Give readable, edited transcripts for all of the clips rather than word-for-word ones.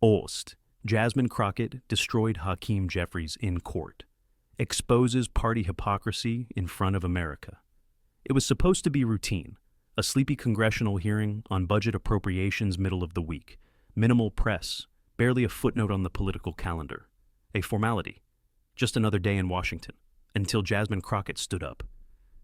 Ost, Jasmine Crockett destroyed Hakeem Jeffries in court. Exposes party hypocrisy in front of America. It was supposed to be routine, a sleepy congressional hearing on budget appropriations middle of the week, minimal press, barely a footnote on the political calendar. A formality. Just another day in Washington, until Jasmine Crockett stood up.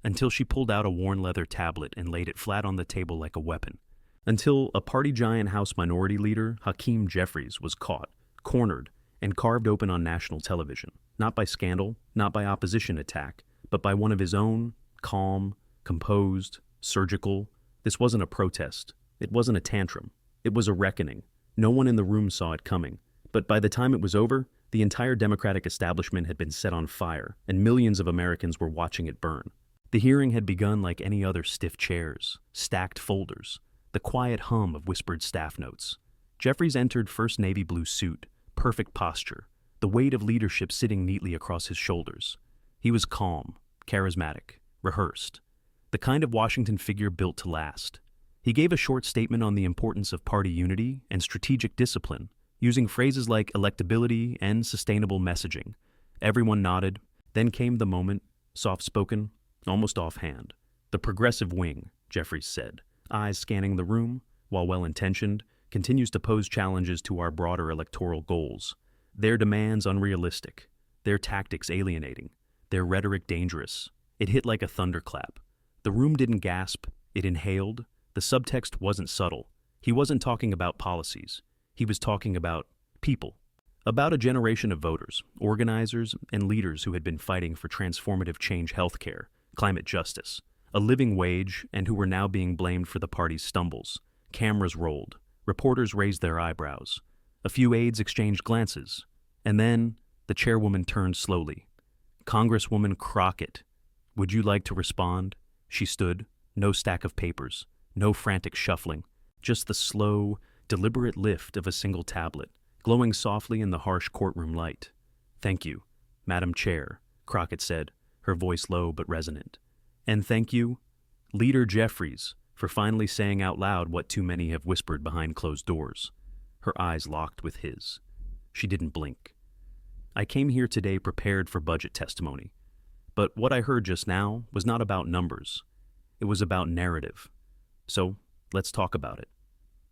Until she pulled out a worn leather tablet and laid it flat on the table like a weapon. Until a party giant House Minority Leader, Hakeem Jeffries, was caught, cornered, and carved open on national television, not by scandal, not by opposition attack, but by one of his own, calm, composed, surgical. This wasn't a protest. It wasn't a tantrum. It was a reckoning. No one in the room saw it coming. But by the time it was over, the entire Democratic establishment had been set on fire, and millions of Americans were watching it burn. The hearing had begun like any other stiff chairs, stacked folders, the quiet hum of whispered staff notes. Jeffries entered first navy blue suit, perfect posture, the weight of leadership sitting neatly across his shoulders. He was calm, charismatic, rehearsed, the kind of Washington figure built to last. He gave a short statement on the importance of party unity and strategic discipline, using phrases like electability and sustainable messaging. Everyone nodded. Then came the moment, soft-spoken, almost offhand. The progressive wing, Jeffries said, eyes scanning the room, while well-intentioned, continues to pose challenges to our broader electoral goals. Their demands unrealistic, their tactics alienating, their rhetoric dangerous. It hit like a thunderclap. The room didn't gasp, it inhaled. The subtext wasn't subtle. He wasn't talking about policies. He was talking about people. About a generation of voters, organizers, and leaders who had been fighting for transformative change healthcare, climate justice, a living wage, and who were now being blamed for the party's stumbles. Cameras rolled. Reporters raised their eyebrows. A few aides exchanged glances. And then the chairwoman turned slowly. Congresswoman Crockett, would you like to respond? She stood, no stack of papers, no frantic shuffling, just the slow, deliberate lift of a single tablet, glowing softly in the harsh courtroom light. Thank you, Madam Chair, Crockett said, her voice low but resonant. And thank you, Leader Jeffries, for finally saying out loud what too many have whispered behind closed doors. Her eyes locked with his. She didn't blink. I came here today prepared for budget testimony, but what I heard just now was not about numbers. It was about narrative. So, let's talk about it.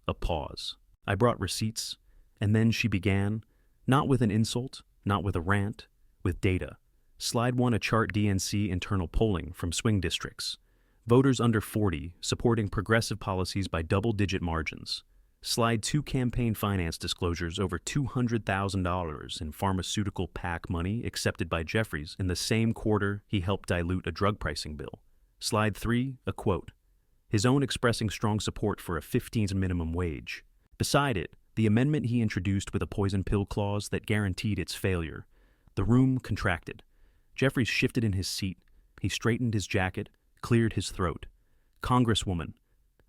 A pause. I brought receipts, and then she began, not with an insult, not with a rant, with data. Slide 1, a chart DNC internal polling from swing districts. Voters under 40 supporting progressive policies by double-digit margins. Slide 2, campaign finance disclosures over $200,000 in pharmaceutical PAC money accepted by Jeffries in the same quarter he helped dilute a drug pricing bill. Slide 3, a quote. His own expressing strong support for a 15th minimum wage. Beside it, the amendment he introduced with a poison pill clause that guaranteed its failure. The room contracted. Jeffries shifted in his seat. He straightened his jacket, cleared his throat. Congresswoman,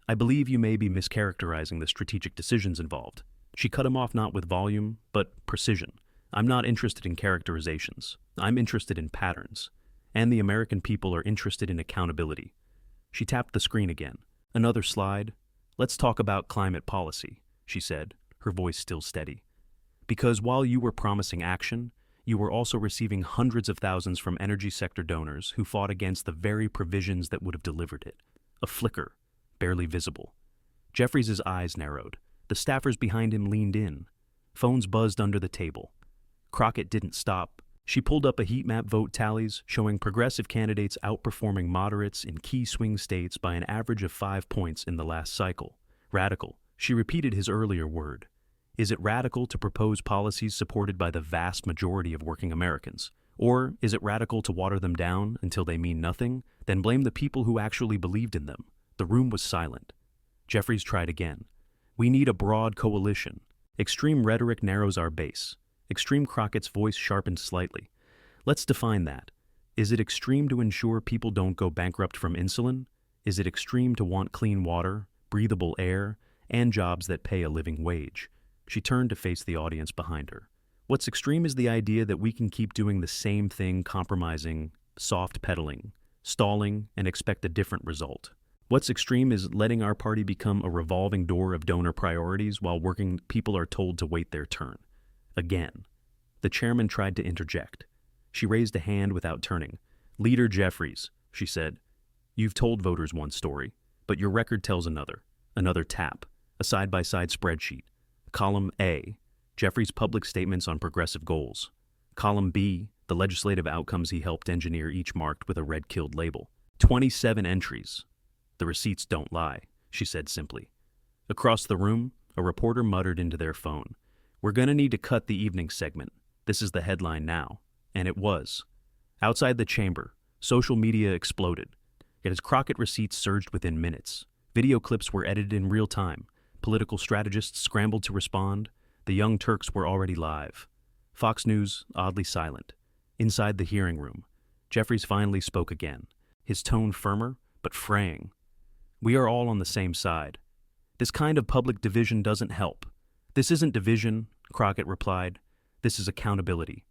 I believe you may be mischaracterizing the strategic decisions involved. She cut him off not with volume, but precision. I'm not interested in characterizations. I'm interested in patterns. And the American people are interested in accountability. She tapped the screen again. Another slide. Let's talk about climate policy, she said, her voice still steady. Because while you were promising action, you were also receiving hundreds of thousands from energy sector donors who fought against the very provisions that would have delivered it. A flicker, barely visible. Jeffries' eyes narrowed. The staffers behind him leaned in. Phones buzzed under the table. Crockett didn't stop. She pulled up a heat map vote tallies showing progressive candidates outperforming moderates in key swing states by an average of 5 points in the last cycle. Radical. She repeated his earlier word. Is it radical to propose policies supported by the vast majority of working Americans? Or is it radical to water them down until they mean nothing, then blame the people who actually believed in them? The room was silent. Jeffries tried again. We need a broad coalition. Extreme rhetoric narrows our base. Extreme Crockett's voice sharpened slightly. Let's define that. Is it extreme to ensure people don't go bankrupt from insulin? Is it extreme to want clean water, breathable air, and jobs that pay a living wage? She turned to face the audience behind her. What's extreme is the idea that we can keep doing the same thing, compromising, soft pedaling, stalling, and expect a different result. What's extreme is letting our party become a revolving door of donor priorities while working people are told to wait their turn. Again. The chairman tried to interject. She raised a hand without turning. "Leader Jeffries," she said, "you've told voters one story, but your record tells another. Another tap, a side-by-side spreadsheet. Column A, Jeffries' public statements on progressive goals. Column B, the legislative outcomes he helped engineer, each marked with a red-killed label. 27 entries. The receipts don't lie," she said simply. Across the room, a reporter muttered into their phone, "We're gonna need to cut the evening segment. This is the headline now." And it was. Outside the chamber, social media exploded. Yet as Crockett receipts surged within minutes, video clips were edited in real time, political strategists scrambled to respond, the Young Turks were already live. Fox News, oddly silent. Inside the hearing room, Jeffries finally spoke again, his tone firmer, but fraying. "We are all on the same side. This kind of public division doesn't help." "This isn't division," Crockett replied. "This is accountability.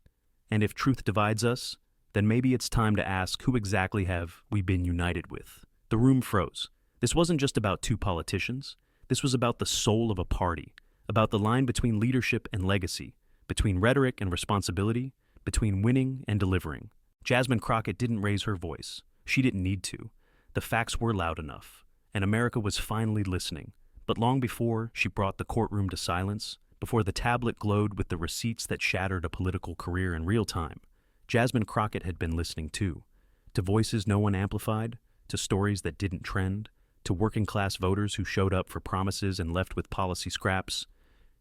And if truth divides us, then maybe it's time to ask, who exactly have we been united with?" The room froze. This wasn't just about two politicians. This was about the soul of a party, about the line between leadership and legacy, between rhetoric and responsibility, between winning and delivering. Jasmine Crockett didn't raise her voice. She didn't need to. The facts were loud enough, and America was finally listening. But long before she brought the courtroom to silence, before the tablet glowed with the receipts that shattered a political career in real time, Jasmine Crockett had been listening too, to voices no one amplified, to stories that didn't trend, to working-class voters who showed up for promises and left with policy scraps.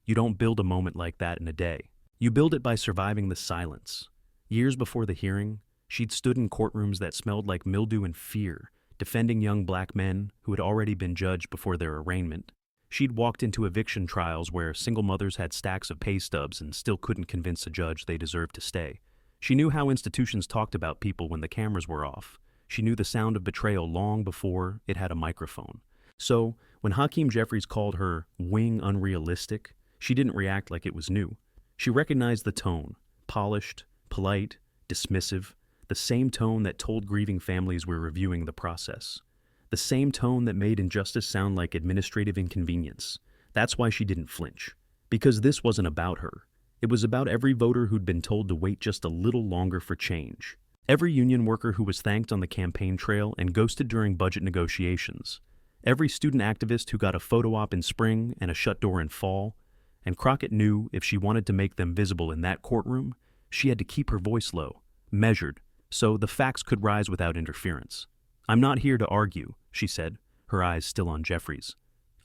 You don't build a moment like that in a day. You build it by surviving the silence. Years before the hearing, she'd stood in courtrooms that smelled like mildew and fear, defending young black men who had already been judged before their arraignment. She'd walked into eviction trials where single mothers had stacks of pay stubs and still couldn't convince a judge they deserved to stay. She knew how institutions talked about people when the cameras were off. She knew the sound of betrayal long before it had a microphone. So, when Hakeem Jeffries called her wing unrealistic, she didn't react like it was new. She recognized the tone, polished, polite, dismissive, the same tone that told grieving families we're reviewing the process. The same tone that made injustice sound like administrative inconvenience. That's why she didn't flinch. Because this wasn't about her. It was about every voter who'd been told to wait just a little longer for change. Every union worker who was thanked on the campaign trail and ghosted during budget negotiations. Every student activist who got a photo op in spring and a shut door in fall. And Crockett knew if she wanted to make them visible in that courtroom, she had to keep her voice low, measured, so the facts could rise without interference. "I'm not here to argue," she said, her eyes still on Jeffries.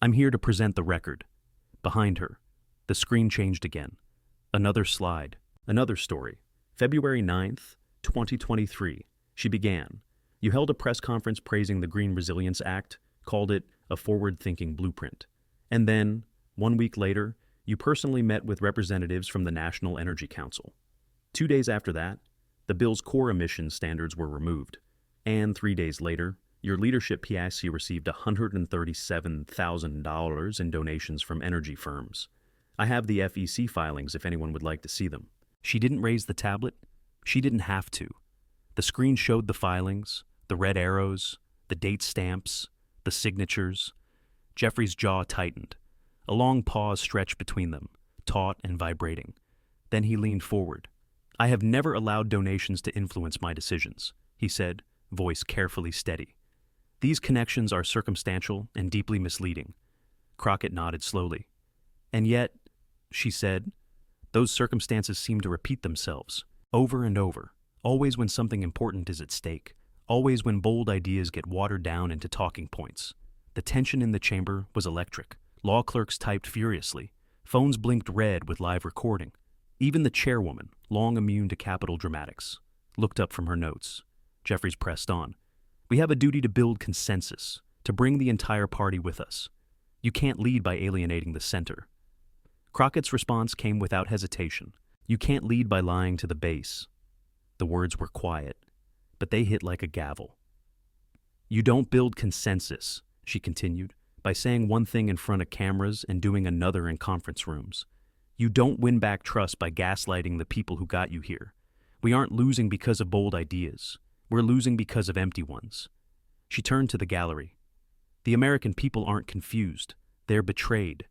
"I'm here to present the record." Behind her, the screen changed again. Another slide, another story. February 9th, 2023, she began. "You held a press conference praising the Green Resilience Act, called it a forward-thinking blueprint. And then, 1 week later, you personally met with representatives from the National Energy Council. 2 days after that, the bill's core emissions standards were removed. And 3 days later, your leadership PIC received $137,000 in donations from energy firms. I have the FEC filings if anyone would like to see them." She didn't raise the tablet. She didn't have to. The screen showed the filings, the red arrows, the date stamps, the signatures. Jeffries' jaw tightened. A long pause stretched between them, taut and vibrating. Then he leaned forward. "I have never allowed donations to influence my decisions," he said, voice carefully steady. "These connections are circumstantial and deeply misleading." Crockett nodded slowly. "And yet," she said, "those circumstances seem to repeat themselves, over and over, always when something important is at stake, always when bold ideas get watered down into talking points." The tension in the chamber was electric. Law clerks typed furiously. Phones blinked red with live recording. Even the chairwoman, long immune to capital dramatics, looked up from her notes. Jeffries pressed on. "We have a duty to build consensus, to bring the entire party with us. You can't lead by alienating the center." Crockett's response came without hesitation. "You can't lead by lying to the base." The words were quiet, but they hit like a gavel. "You don't build consensus," she continued, "by saying one thing in front of cameras and doing another in conference rooms. You don't win back trust by gaslighting the people who got you here. We aren't losing because of bold ideas. We're losing because of empty ones." She turned to the gallery. The American people aren't confused. They're betrayed.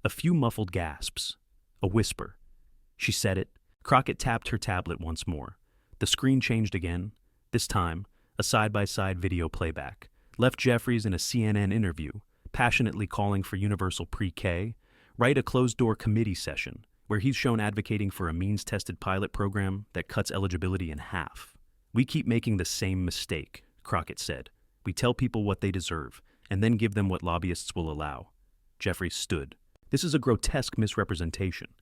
A few muffled gasps. A whisper. She said it. Crockett tapped her tablet once more. The screen changed again. This time, a side-by-side video playback left Jeffries in a CNN interview, passionately calling for universal pre-K, right, a closed-door committee session where he's shown advocating for a means-tested pilot program that cuts eligibility in half. "We keep making the same mistake," Crockett said. "We tell people what they deserve, and then give them what lobbyists will allow." Jeffries stood. "This is a grotesque misrepresentation."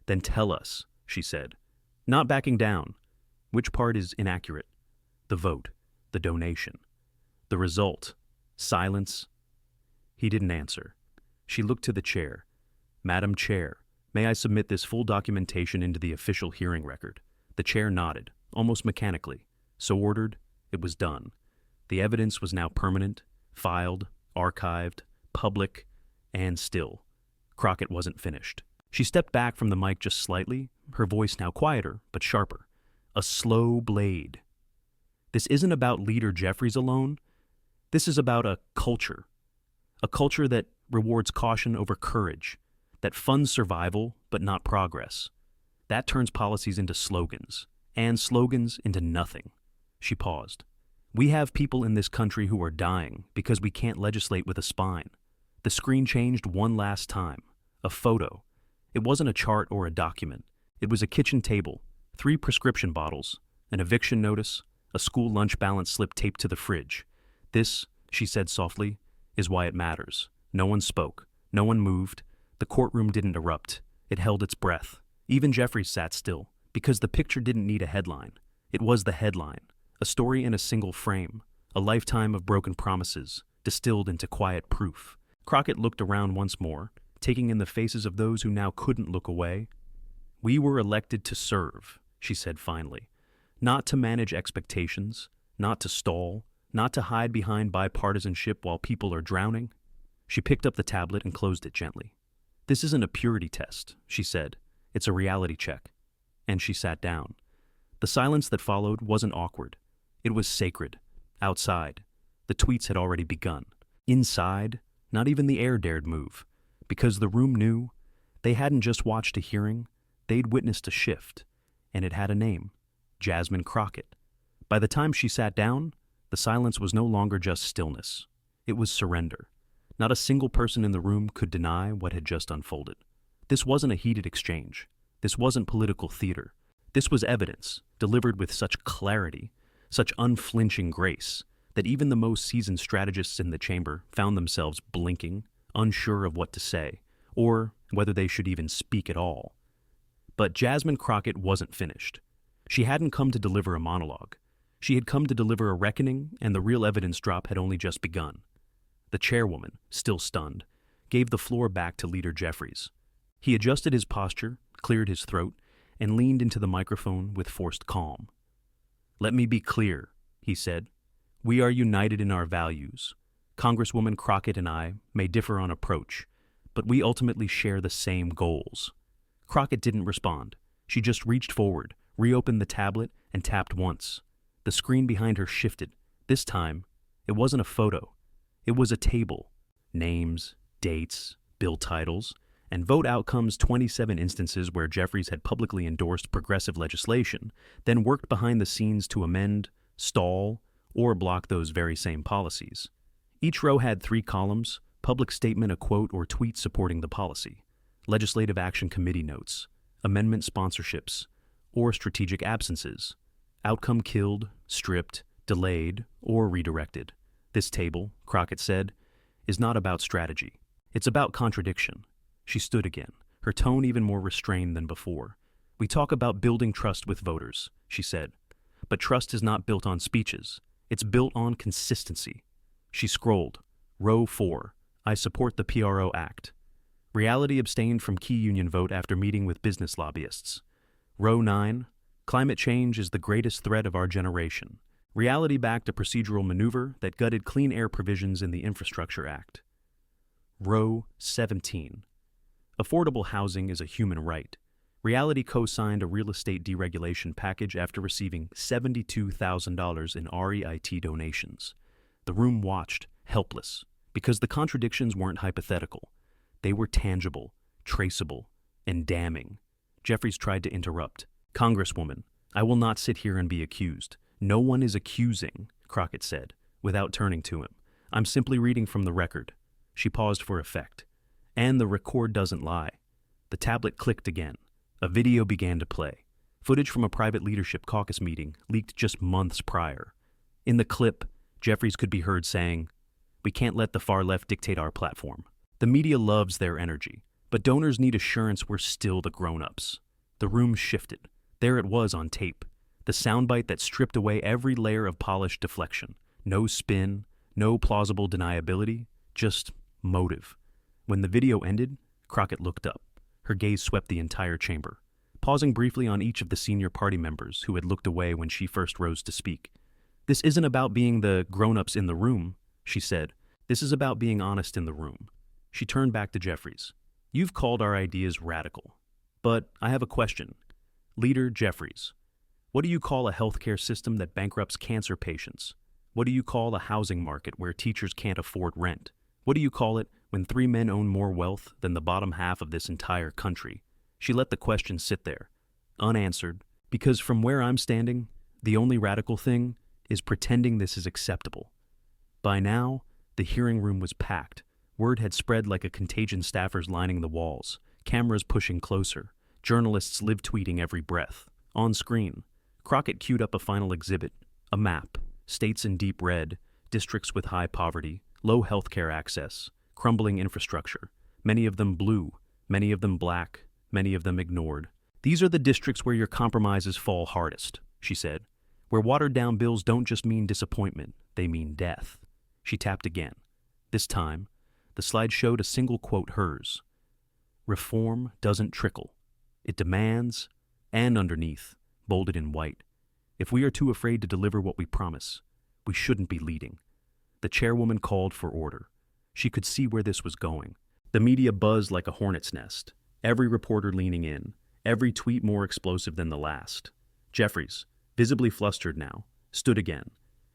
"Then tell us," she said. Not backing down. "Which part is inaccurate?" "The vote. The donation." "The result." Silence. He didn't answer. She looked to the chair. "Madam Chair, may I submit this full documentation into the official hearing record?" The chair nodded, almost mechanically. So ordered, it was done. The evidence was now permanent, filed, archived, public, and still. Crockett wasn't finished. She stepped back from the mic just slightly, her voice now quieter but sharper. "A slow blade. This isn't about Leader Jeffries alone. This is about a culture. A culture that rewards caution over courage, that funds survival but not progress. That turns policies into slogans, and slogans into nothing." She paused. "We have people in this country who are dying because we can't legislate with a spine." The screen changed one last time. A photo. It wasn't a chart or a document. It was a kitchen table, 3 prescription bottles, an eviction notice, a school lunch balance slip taped to the fridge. "This," she said softly, "is why it matters." No one spoke. No one moved. The courtroom didn't erupt. It held its breath. Even Jeffries sat still, because the picture didn't need a headline. It was the headline. A story in a single frame. A lifetime of broken promises, distilled into quiet proof. Crockett looked around once more, taking in the faces of those who now couldn't look away. "We were elected to serve," she said finally. "Not to manage expectations, not to stall, not to hide behind bipartisanship while people are drowning." She picked up the tablet and closed it gently. "This isn't a purity test," she said. "It's a reality check." And she sat down. The silence that followed wasn't awkward. It was sacred. Outside, the tweets had already begun. Inside, not even the air dared move, because the room knew they hadn't just watched a hearing, they'd witnessed a shift, and it had a name: Jasmine Crockett. By the time she sat down, the silence was no longer just stillness. It was surrender. Not a single person in the room could deny what had just unfolded. This wasn't a heated exchange. This wasn't political theater. This was evidence, delivered with such clarity, such unflinching grace, that even the most seasoned strategists in the chamber found themselves blinking, unsure of what to say, or whether they should even speak at all. But Jasmine Crockett wasn't finished. She hadn't come to deliver a monologue. She had come to deliver a reckoning, and the real evidence drop had only just begun. The chairwoman, still stunned, gave the floor back to Leader Jeffries. He adjusted his posture, cleared his throat, and leaned into the microphone with forced calm. "Let me be clear," he said. "We are united in our values. Congresswoman Crockett and I may differ on approach, but we ultimately share the same goals." Crockett didn't respond. She just reached forward, reopened the tablet, and tapped once. The screen behind her shifted. This time, it wasn't a photo. It was a table. Names, dates, bill titles, and vote outcomes, 27 instances where Jeffries had publicly endorsed progressive legislation, then worked behind the scenes to amend, stall, or block those very same policies. Each row had 3 columns: public statement, a quote or tweet supporting the policy, legislative action committee notes, amendment sponsorships, or strategic absences, outcome killed, stripped, delayed, or redirected. This table, Crockett said, is not about strategy. It's about contradiction. She stood again, her tone even more restrained than before. "We talk about building trust with voters," she said. "But trust is not built on speeches. It's built on consistency." She scrolled. Row 4. "I support the PRO Act." Reality abstained from key union vote after meeting with business lobbyists. Row 9. "Climate change is the greatest threat of our generation." Reality backed a procedural maneuver that gutted clean air provisions in the Infrastructure Act. Row 17. "Affordable housing is a human right." Reality co-signed a real estate deregulation package after receiving $72,000 in REIT donations. The room watched, helpless, Because the contradictions weren't hypothetical. They were tangible, traceable, and damning. Jeffries tried to interrupt. "Congresswoman, I will not sit here and be accused. No one is accusing," Crockett said, without turning to him. "I'm simply reading from the record." She paused for effect. "And the record doesn't lie." The tablet clicked again. A video began to play. Footage from a private leadership caucus meeting leaked just months prior. In the clip, Jeffries could be heard saying, "We can't let the far left dictate our platform." The media loves their energy, but donors need assurance we're still the grown-ups. The room shifted. There it was on tape. The soundbite that stripped away every layer of polished deflection. No spin, no plausible deniability, just motive. When the video ended, Crockett looked up. Her gaze swept the entire chamber, pausing briefly on each of the senior party members who had looked away when she first rose to speak. "This isn't about being the grown-ups in the room," she said. "This is about being honest in the room." She turned back to Jeffries. "You've called our ideas radical. But I have a question. Leader Jeffries, what do you call a healthcare system that bankrupts cancer patients? What do you call a housing market where teachers can't afford rent? What do you call it when 3 men own more wealth than the bottom half of this entire country?" She let the question sit there, unanswered, because from where I'm standing, the only radical thing is pretending this is acceptable. By now, the hearing room was packed. Word had spread like a contagion, staffers lining the walls, cameras pushing closer, journalists live tweeting every breath. On screen, Crockett queued up a final exhibit, a map, states in deep red, districts with high poverty, low healthcare access, crumbling infrastructure, many of them blue, many of them black, many of them ignored. "These are the districts where your compromises fall hardest," she said, "where watered-down bills don't just mean disappointment, they mean death." She tapped again. This time, the slide showed a single quote, hers. "Reform doesn't trickle. It demands," and underneath, bolded in white, "If we are too afraid to deliver what we promise, we shouldn't be leading." The chairwoman called for order. She could see where this was going. The media buzzed like a hornet's nest, every reporter leaning in, every tweet more explosive than the last. Jeffries, visibly flustered now, stood again.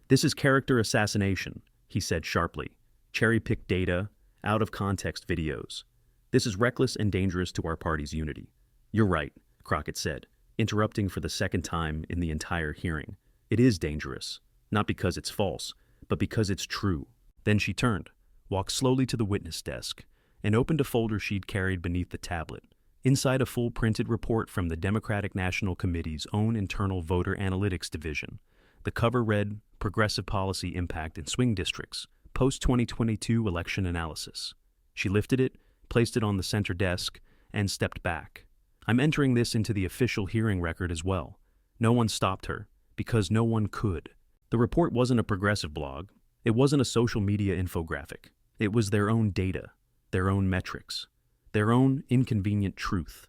"This is character assassination," he said sharply. "Cherry-picked data, out-of-context videos. This is reckless and dangerous to our party's unity." "You're right," Crockett said, interrupting for the second time in the entire hearing. "It is dangerous, not because it's false, but because it's true." Then she turned, walked slowly to the witness desk, and opened a folder she'd carried beneath the tablet. Inside, a full printed report from the Democratic National Committee's own internal voter analytics division. The cover read, "Progressive Policy Impact in Swing Districts, Post-2022 Election Analysis." She lifted it, placed it on the center desk, and stepped back. "I'm entering this into the official hearing record as well." No one stopped her, because no one could. The report wasn't a progressive blog. It wasn't a social media infographic. It was their own data, their own metrics, their own inconvenient truth.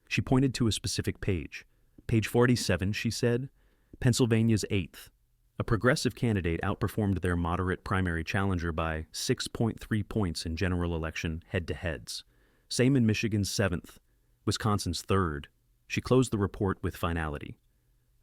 She pointed to a specific page. Page 47, she said, "Pennsylvania's 8th. A progressive candidate outperformed their moderate primary challenger by 6.3 points in general election head-to-heads. Same in Michigan's 7th, Wisconsin's 3rd. She closed the report with finality.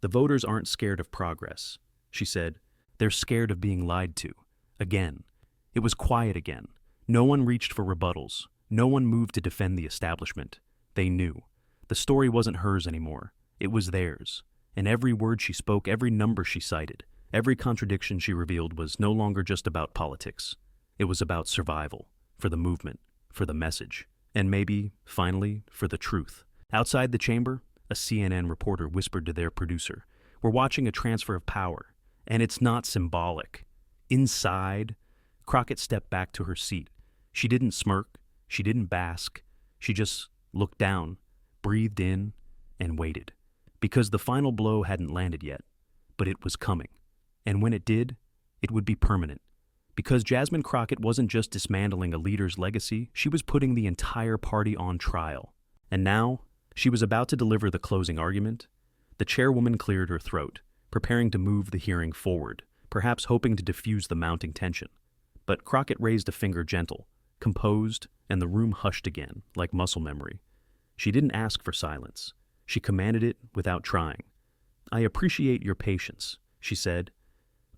"The voters aren't scared of progress," she said. "They're scared of being lied to. Again." It was quiet again. No one reached for rebuttals. No one moved to defend the establishment. They knew. The story wasn't hers anymore. It was theirs. And every word she spoke, every number she cited, every contradiction she revealed was no longer just about politics. It was about survival, for the movement, for the message, and maybe, finally, for the truth. Outside the chamber, a CNN reporter whispered to their producer, "We're watching a transfer of power, and it's not symbolic." Inside, Crockett stepped back to her seat. She didn't smirk, she didn't bask, she just looked down, breathed in, and waited. Because the final blow hadn't landed yet, but it was coming. And when it did, it would be permanent. Because Jasmine Crockett wasn't just dismantling a leader's legacy, she was putting the entire party on trial. And now, she was about to deliver the closing argument. The chairwoman cleared her throat, preparing to move the hearing forward, perhaps hoping to diffuse the mounting tension. But Crockett raised a finger gentle, composed, and the room hushed again, like muscle memory. She didn't ask for silence. She commanded it without trying. "I appreciate your patience," she said.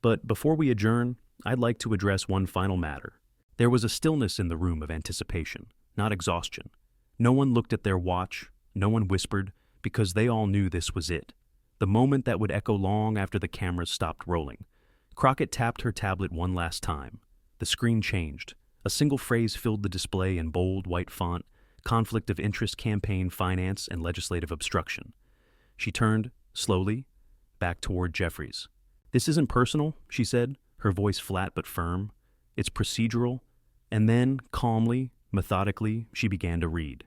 "But before we adjourn, I'd like to address one final matter. There was a stillness in the room of anticipation, not exhaustion. No one looked at their watch, no one whispered, because they all knew this was it. The moment that would echo long after the cameras stopped rolling. Crockett tapped her tablet one last time. The screen changed. A single phrase filled the display in bold, white font: conflict of interest, campaign finance, and legislative obstruction. She turned, slowly, back toward Jeffries. "This isn't personal," she said, her voice flat but firm. "It's procedural." And then, calmly, methodically, she began to read.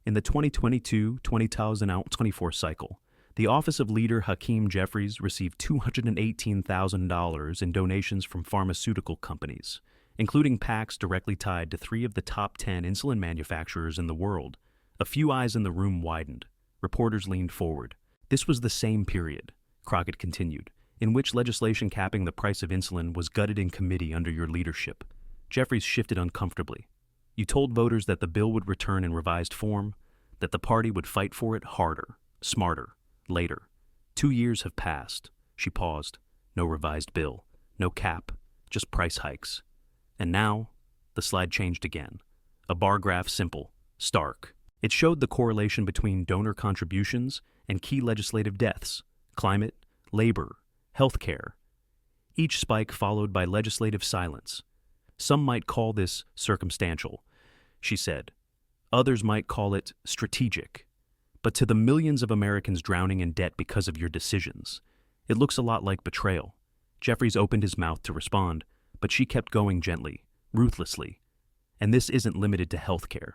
In the 2022-2024 cycle, the Office of Leader Hakeem Jeffries received $218,000 in donations from pharmaceutical companies, including PACs directly tied to 3 of the top 10 insulin manufacturers in the world. A few eyes in the room widened. Reporters leaned forward. "This was the same period," Crockett continued, "in which legislation capping the price of insulin was gutted in committee under your leadership." Jeffries shifted uncomfortably. "You told voters that the bill would return in revised form, that the party would fight for it harder, smarter, later. 2 years have passed." She paused. "No revised bill, no cap, just price hikes. And now," the slide changed again. A bar graph, simple, stark. It showed the correlation between donor contributions and key legislative deaths: climate, labor, healthcare. Each spike followed by legislative silence. "Some might call this circumstantial," she said. "Others might call it strategic. But to the millions of Americans drowning in debt because of your decisions, it looks a lot like betrayal." Jeffries opened his mouth to respond, but she kept going gently, ruthlessly. "And this isn't limited to healthcare."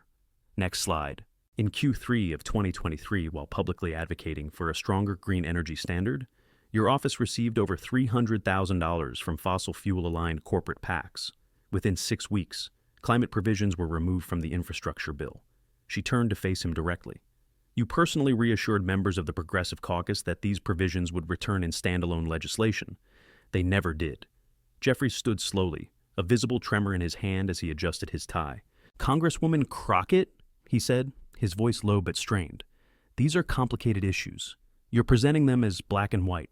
Next slide. In Q3 of 2023, while publicly advocating for a stronger green energy standard, your office received over $300,000 from fossil fuel-aligned corporate PACs. Within 6 weeks, climate provisions were removed from the infrastructure bill. She turned to face him directly. "You personally reassured members of the Progressive Caucus that these provisions would return in standalone legislation. They never did." Jeffries stood slowly, a visible tremor in his hand as he adjusted his tie. "Congresswoman Crockett," he said, his voice low but strained, "these are complicated issues. You're presenting them as black and white."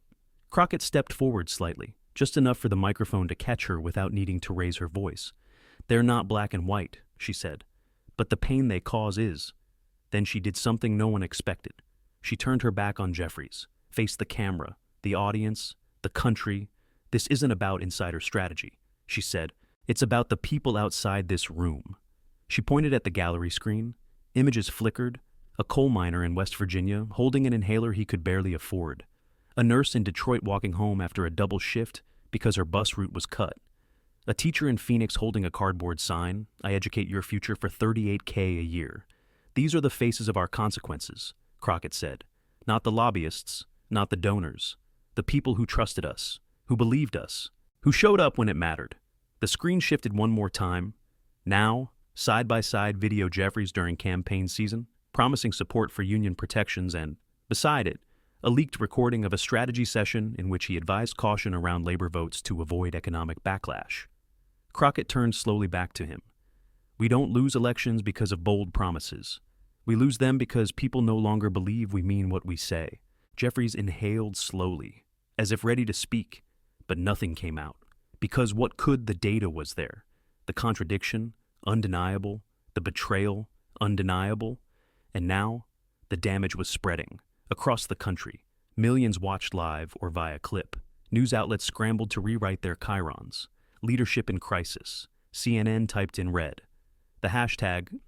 Crockett stepped forward slightly, just enough for the microphone to catch her without needing to raise her voice. "They're not black and white," she said, "but the pain they cause is." Then she did something no one expected. She turned her back on Jeffries, faced the camera, the audience, the country. "This isn't about insider strategy," she said. "It's about the people outside this room." She pointed at the gallery screen. Images flickered. A coal miner in West Virginia holding an inhaler he could barely afford. A nurse in Detroit walking home after a double shift because her bus route was cut. A teacher in Phoenix holding a cardboard sign: "I educate your future for $38K a year." "These are the faces of our consequences," Crockett said. "Not the lobbyists, not the donors. The people who trusted us, who believed us, who showed up when it mattered." The screen shifted one more time. Now, side-by-side video Jeffries during campaign season, promising support for union protections, and, beside it, a leaked recording of a strategy session in which he advised caution around labor votes to avoid economic backlash. Crockett turned slowly back to him. "We don't lose elections because of bold promises. We lose them because people no longer believe we mean what we say." Jeffries inhaled slowly, as if ready to speak, but nothing came out. Because what could? The data was there. The contradiction, undeniable. The betrayal, undeniable. And now, the damage was spreading. Across the country, millions watched live or via clip. News outlets scrambled to rewrite their chyrons. Leadership in crisis. CNN typed in red. The hashtag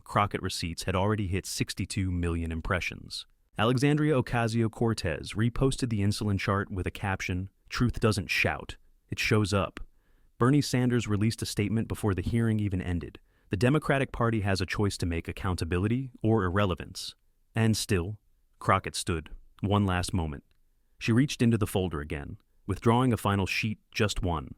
#Crockett receipts had already hit 62 million impressions. Alexandria Ocasio-Cortez reposted the insulin chart with a caption: "Truth doesn't shout, it shows up." Bernie Sanders released a statement before the hearing even ended. The Democratic Party has a choice to make: accountability or irrelevance. And still, Crockett stood. One last moment. She reached into the folder again, withdrawing a final sheet, just one.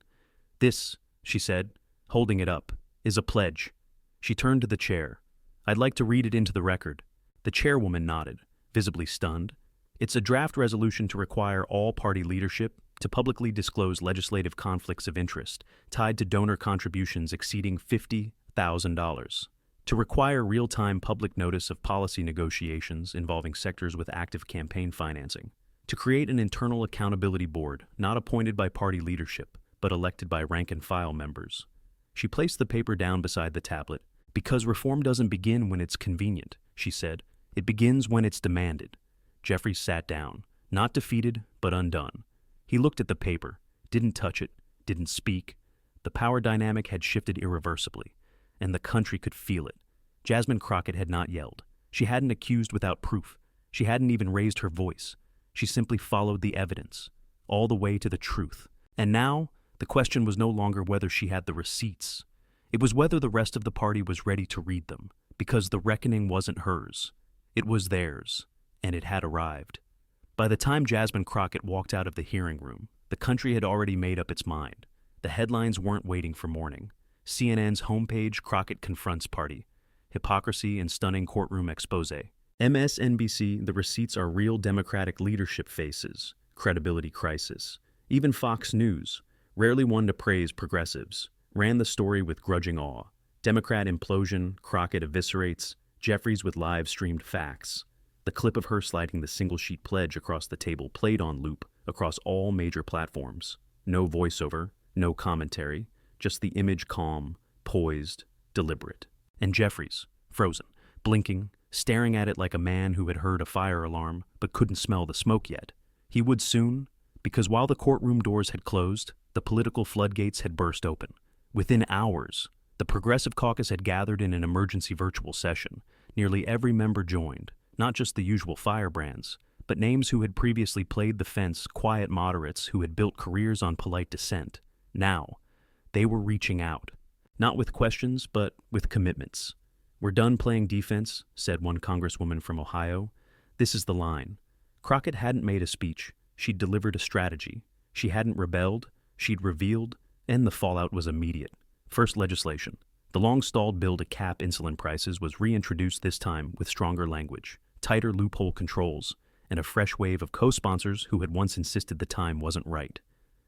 "This," she said, holding it up, "is a pledge." She turned to the chair. "I'd like to read it into the record." The chairwoman nodded, visibly stunned. "It's a draft resolution to require all party leadership to publicly disclose legislative conflicts of interest tied to donor contributions exceeding $50,000. To require real-time public notice of policy negotiations involving sectors with active campaign financing. To create an internal accountability board not appointed by party leadership, but elected by rank-and-file members. She placed the paper down beside the tablet. "Because reform doesn't begin when it's convenient," she said. "It begins when it's demanded." Jeffries sat down, not defeated, but undone. He looked at the paper, didn't touch it, didn't speak. The power dynamic had shifted irreversibly, and the country could feel it. Jasmine Crockett had not yelled. She hadn't accused without proof. She hadn't even raised her voice. She simply followed the evidence, all the way to the truth. And now, the question was no longer whether she had the receipts. It was whether the rest of the party was ready to read them, because the reckoning wasn't hers. It was theirs, and it had arrived. By the time Jasmine Crockett walked out of the hearing room, the country had already made up its mind. The headlines weren't waiting for morning. CNN's homepage, Crockett confronts party. Hypocrisy and stunning courtroom expose. MSNBC, the receipts are real Democratic leadership faces. Credibility crisis. Even Fox News, rarely one to praise progressives, ran the story with grudging awe. Democrat implosion, Crockett eviscerates, Jeffries with live-streamed facts. The clip of her sliding the single-sheet pledge across the table played on loop across all major platforms. No voiceover, no commentary, just the image calm, poised, deliberate. And Jeffries, frozen, blinking, staring at it like a man who had heard a fire alarm but couldn't smell the smoke yet. He would soon, because while the courtroom doors had closed, the political floodgates had burst open. Within hours, the Progressive Caucus had gathered in an emergency virtual session. Nearly every member joined, not just the usual firebrands, but names who had previously played the fence, quiet moderates who had built careers on polite dissent. Now, they were reaching out, not with questions, but with commitments. "We're done playing defense," said one congresswoman from Ohio. "This is the line." Crockett hadn't made a speech. She'd delivered a strategy. She hadn't rebelled. She'd revealed, and the fallout was immediate. First, legislation. The long-stalled bill to cap insulin prices was reintroduced this time with stronger language, tighter loophole controls, and a fresh wave of co-sponsors who had once insisted the time wasn't right.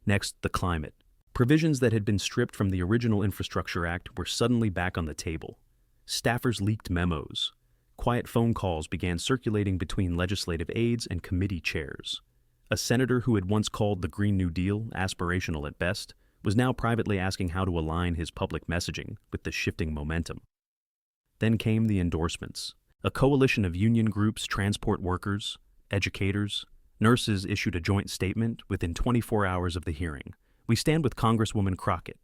Next, the climate. Provisions that had been stripped from the original Infrastructure Act were suddenly back on the table. Staffers leaked memos. Quiet phone calls began circulating between legislative aides and committee chairs. A senator who had once called the Green New Deal aspirational at best was now privately asking how to align his public messaging with the shifting momentum. Then came the endorsements. A coalition of union groups, transport workers, educators, nurses issued a joint statement within 24 hours of the hearing. "We stand with Congresswoman Crockett.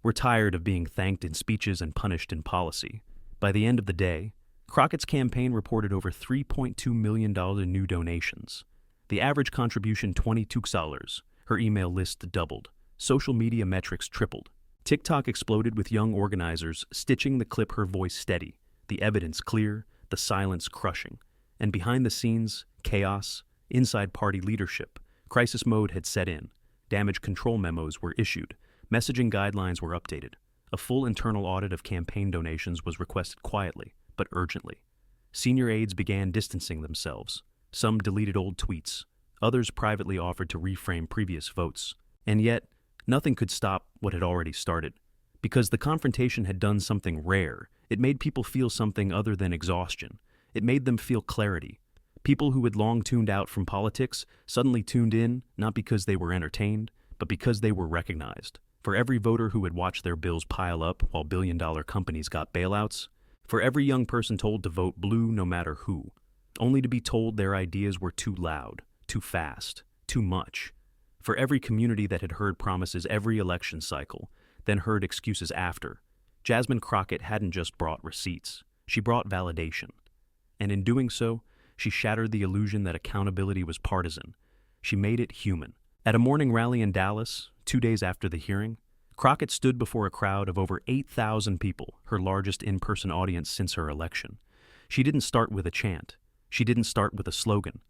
We're tired of being thanked in speeches and punished in policy." By the end of the day, Crockett's campaign reported over $3.2 million in new donations. The average contribution $22. Her email list doubled. Social media metrics tripled. TikTok exploded with young organizers stitching the clip her voice steady, the evidence clear, the silence crushing. And behind the scenes, chaos, inside party leadership. Crisis mode had set in. Damage control memos were issued. Messaging guidelines were updated. A full internal audit of campaign donations was requested quietly, but urgently. Senior aides began distancing themselves. Some deleted old tweets. Others privately offered to reframe previous votes. And yet, nothing could stop what had already started. Because the confrontation had done something rare, it made people feel something other than exhaustion. It made them feel clarity. People who had long tuned out from politics suddenly tuned in, not because they were entertained, but because they were recognized. For every voter who had watched their bills pile up while billion-dollar companies got bailouts, for every young person told to vote blue no matter who, only to be told their ideas were too loud, too fast, too much. For every community that had heard promises every election cycle, then heard excuses after, Jasmine Crockett hadn't just brought receipts. She brought validation. And in doing so, she shattered the illusion that accountability was partisan. She made it human. At a morning rally in Dallas, 2 days after the hearing, Crockett stood before a crowd of over 8,000 people, her largest in-person audience since her election. She didn't start with a chant. She didn't start with a slogan.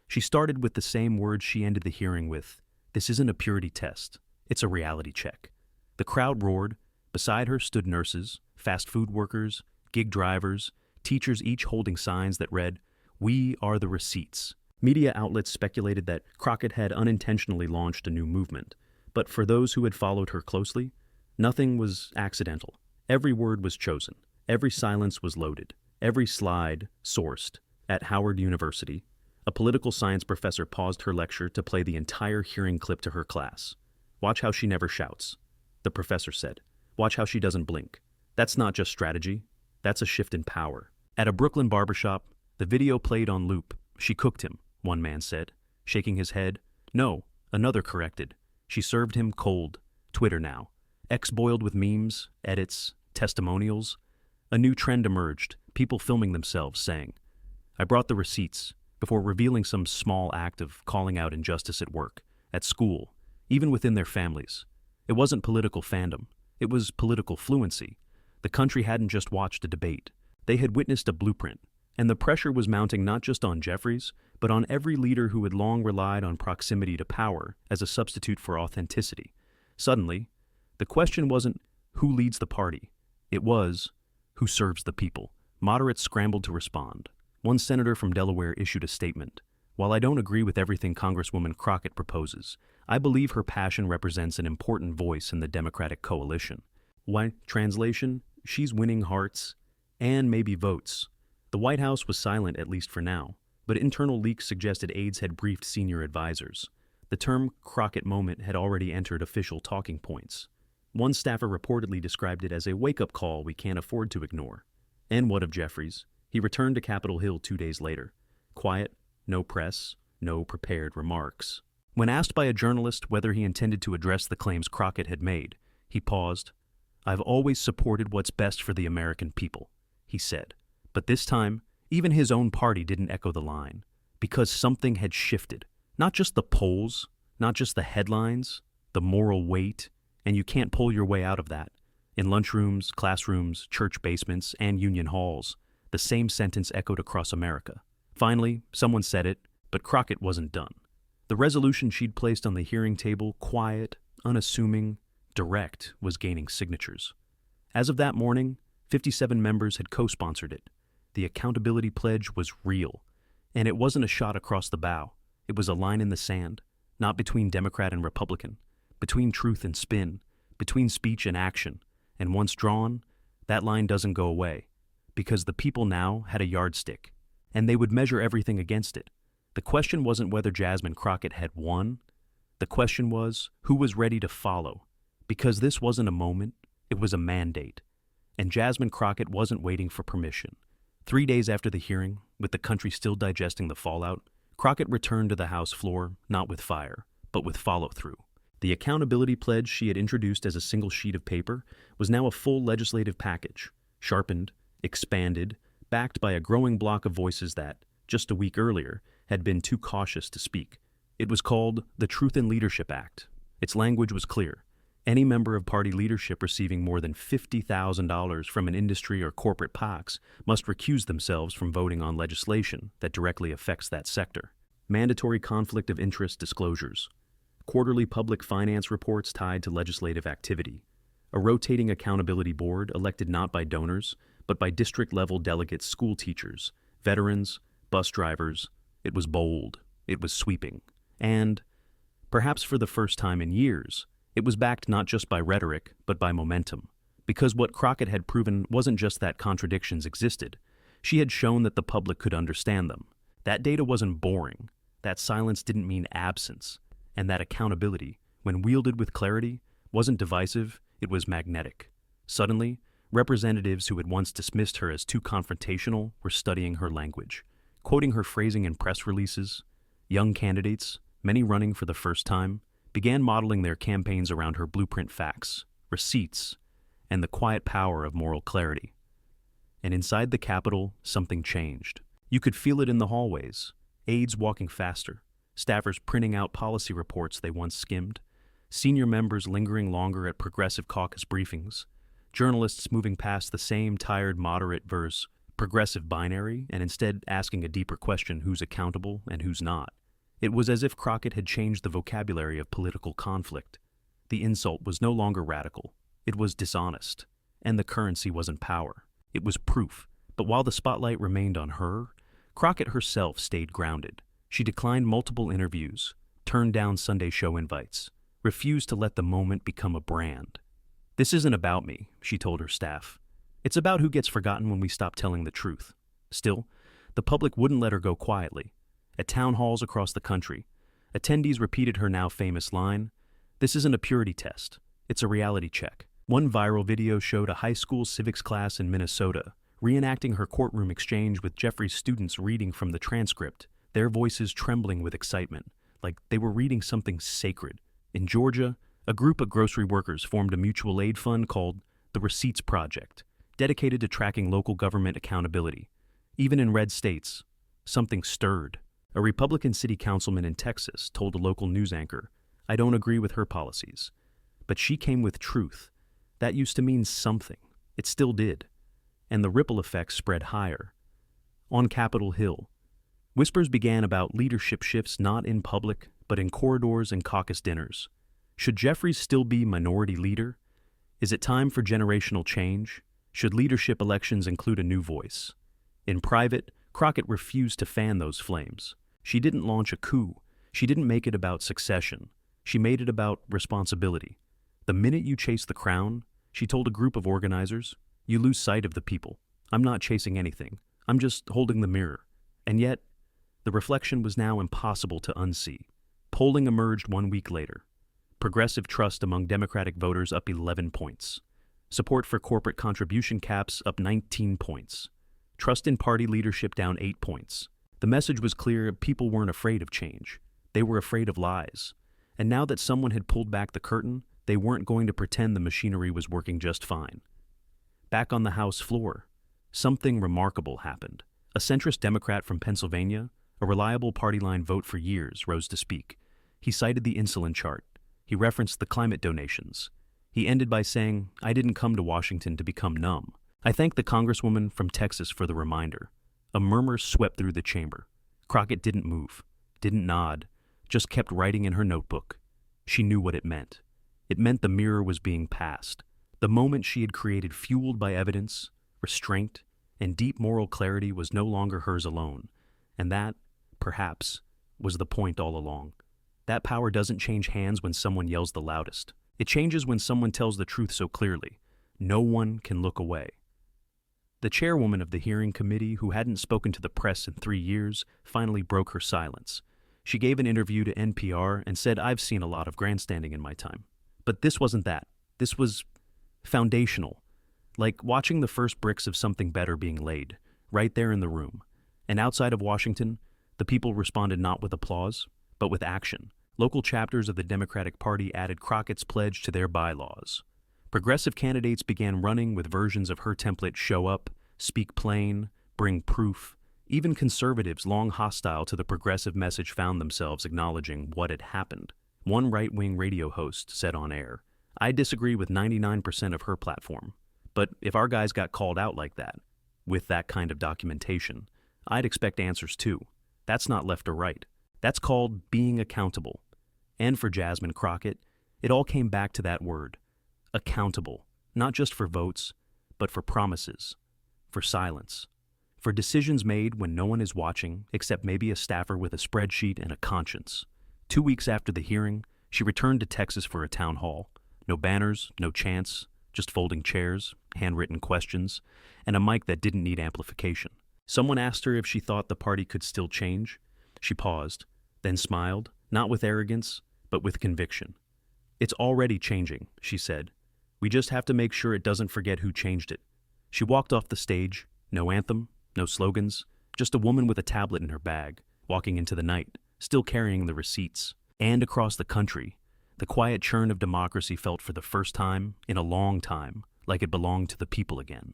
She started with the same words she ended the hearing with. "This isn't a purity test. It's a reality check." The crowd roared. Beside her stood nurses, fast food workers, gig drivers, teachers, each holding signs that read, "We are the receipts." Media outlets speculated that Crockett had unintentionally launched a new movement, but for those who had followed her closely, nothing was accidental. Every word was chosen. Every silence was loaded. Every slide sourced. At Howard University, a political science professor paused her lecture to play the entire hearing clip to her class. "Watch how she never shouts," the professor said. Watch how she doesn't blink. That's not just strategy. That's a shift in power. At a Brooklyn barbershop, the video played on loop. She cooked him, one man said, shaking his head. No, another corrected. She served him cold. Twitter now. X boiled with memes, edits, testimonials. A new trend emerged, people filming themselves saying, I brought the receipts, before revealing some small act of calling out injustice at work, at school, even within their families. It wasn't political fandom. It was political fluency. The country hadn't just watched a debate. They had witnessed a blueprint, and the pressure was mounting not just on Jeffries, but on every leader who had long relied on proximity to power as a substitute for authenticity. Suddenly, the question wasn't who leads the party. It was who serves the people. Moderates scrambled to respond. One senator from Delaware issued a statement. While I don't agree with everything Congresswoman Crockett proposes, I believe her passion represents an important voice in the Democratic coalition. Why? Translation, she's winning hearts and maybe votes. The White House was silent, at least for now, but internal leaks suggested aides had briefed senior advisors. The term Crockett moment had already entered official talking points. One staffer reportedly described it as a wake-up call we can't afford to ignore. And what of Jeffries? He returned to Capitol Hill 2 days later. Quiet, no press, no prepared remarks. When asked by a journalist whether he intended to address the claims Crockett had made, he paused. I've always supported what's best for the American people, he said. But this time, even his own party didn't echo the line, because something had shifted. Not just the polls, not just the headlines, the moral weight, and you can't pull your way out of that. In lunchrooms, classrooms, church basements, and union halls, the same sentence echoed across America. Finally, someone said it, but Crockett wasn't done. The resolution she'd placed on the hearing table, quiet, unassuming, direct, was gaining signatures. As of that morning, 57 members had co-sponsored it. The accountability pledge was real, and it wasn't a shot across the bow. It was a line in the sand, not between Democrat and Republican, between truth and spin, between speech and action, and once drawn, that line doesn't go away, because the people now had a yardstick, and they would measure everything against it. The question wasn't whether Jasmine Crockett had won. The question was who was ready to follow, because this wasn't a moment, it was a mandate, and Jasmine Crockett wasn't waiting for permission. 3 days after the hearing, with the country still digesting the fallout, Crockett returned to the House floor not with fire, but with follow-through. The accountability pledge she had introduced as a single sheet of paper was now a full legislative package, sharpened, expanded, backed by a growing block of voices that, just a week earlier, had been too cautious to speak. It was called the Truth in Leadership Act. Its language was clear. Any member of party leadership receiving more than $50,000 from an industry or corporate PACs must recuse themselves from voting on legislation that directly affects that sector. Mandatory conflict of interest disclosures. Quarterly public finance reports tied to legislative activity. A rotating accountability board elected not by donors, but by district-level delegates, school teachers, veterans, bus drivers. It was bold. It was sweeping. And, perhaps for the first time in years, it was backed not just by rhetoric, but by momentum. Because what Crockett had proven wasn't just that contradictions existed. She had shown that the public could understand them. That data wasn't boring. That silence didn't mean absence. And that accountability, when wielded with clarity, wasn't divisive, it was magnetic. Suddenly, representatives who had once dismissed her as too confrontational were studying her language, quoting her phrasing in press releases. Young candidates, many running for the first time, began modeling their campaigns around her blueprint facts, receipts, and the quiet power of moral clarity. And inside the Capitol, something changed. You could feel it in the hallways, aides walking faster, staffers printing out policy reports they once skimmed, senior members lingering longer at progressive caucus briefings, journalists moving past the same tired moderate versus progressive binary and instead asking a deeper question: who's accountable and who's not. It was as if Crockett had changed the vocabulary of political conflict. The insult was no longer radical. It was dishonest. And the currency wasn't power. It was proof. But while the spotlight remained on her, Crockett herself stayed grounded. She declined multiple interviews, turned down Sunday show invites, refused to let the moment become a brand. This isn't about me, she told her staff. It's about who gets forgotten when we stop telling the truth. Still, the public wouldn't let her go quietly. At town halls across the country, attendees repeated her now famous line, "This isn't a purity test, it's a reality check." One viral video showed a high school civics class in Minnesota reenacting her courtroom exchange with Jeffries' students reading from the transcript, their voices trembling with excitement, like they were reading something sacred. In Georgia, a group of grocery workers formed a mutual aid fund called the Receipts Project, dedicated to tracking local government accountability. Even in red states, something stirred. A Republican city councilman in Texas told a local news anchor, "I don't agree with her policies." But she came with truth. That used to mean something. It still did. And the ripple effects spread higher. On Capitol Hill, whispers began about leadership shifts not in public, but in corridors and caucus dinners. Should Jeffries still be minority leader? Is it time for generational change? Should leadership elections include a new voice? In private, Crockett refused to fan those flames. She didn't launch a coup. She didn't make it about succession. She made it about responsibility. The minute you chase the crown, she told a group of organizers, you lose sight of the people. I'm not chasing anything. I'm just holding the mirror. And yet, the reflection was now impossible to unsee. Polling emerged 1 week later. Progressive trust among Democratic voters up 11 points. Support for corporate contribution caps up 19 points. Trust in party leadership down 8 points. The message was clear: people weren't afraid of change. They were afraid of lies. And now that someone had pulled back the curtain, they weren't going to pretend the machinery was working just fine. Back on the House floor, something remarkable happened. A centrist Democrat from Pennsylvania, a reliable party line vote for years, rose to speak. He cited the insulin chart. He referenced the climate donations. He ended by saying, "I didn't come to Washington to become numb." I thank the Congresswoman from Texas for the reminder. A murmur swept through the chamber. Crockett didn't move, didn't nod, just kept writing in her notebook. She knew what it meant. It meant the mirror was being passed. The moment she had created, fueled by evidence, restraint, and deep moral clarity, was no longer hers alone. And that, perhaps, was the point all along. That power doesn't change hands when someone yells the loudest. It changes when someone tells the truth so clearly. No one can look away. The chairwoman of the hearing committee, who hadn't spoken to the press in 3 years, finally broke her silence. She gave an interview to NPR and said, "I've seen a lot of grandstanding in my time. But this wasn't that. This was foundational, like watching the first bricks of something better being laid, right there in the room." And outside of Washington, the people responded not with applause, but with action. Local chapters of the Democratic Party added Crockett's pledge to their bylaws. Progressive candidates began running with versions of her template: show up, speak plain, bring proof. Even conservatives long hostile to the progressive message found themselves acknowledging what had happened. One right-wing radio host said on air, "I disagree with 99% of her platform. But if our guys got called out like that, with that kind of documentation, I'd expect answers too. That's not left or right. That's called being accountable." And for Jasmine Crockett, it all came back to that word. Accountable, not just for votes, but for promises, for silence, for decisions made when no one is watching except maybe a staffer with a spreadsheet and a conscience. 2 weeks after the hearing, she returned to Texas for a town hall. No banners, no chants, just folding chairs, handwritten questions, and a mic that didn't need amplification. Someone asked her if she thought the party could still change. She paused, then smiled, not with arrogance, but with conviction. "It's already changing," she said. "We just have to make sure it doesn't forget who changed it." She walked off the stage, no anthem, no slogans, just a woman with a tablet in her bag, walking into the night, still carrying the receipts. And across the country, the quiet churn of democracy felt for the first time in a long time like it belonged to the people again.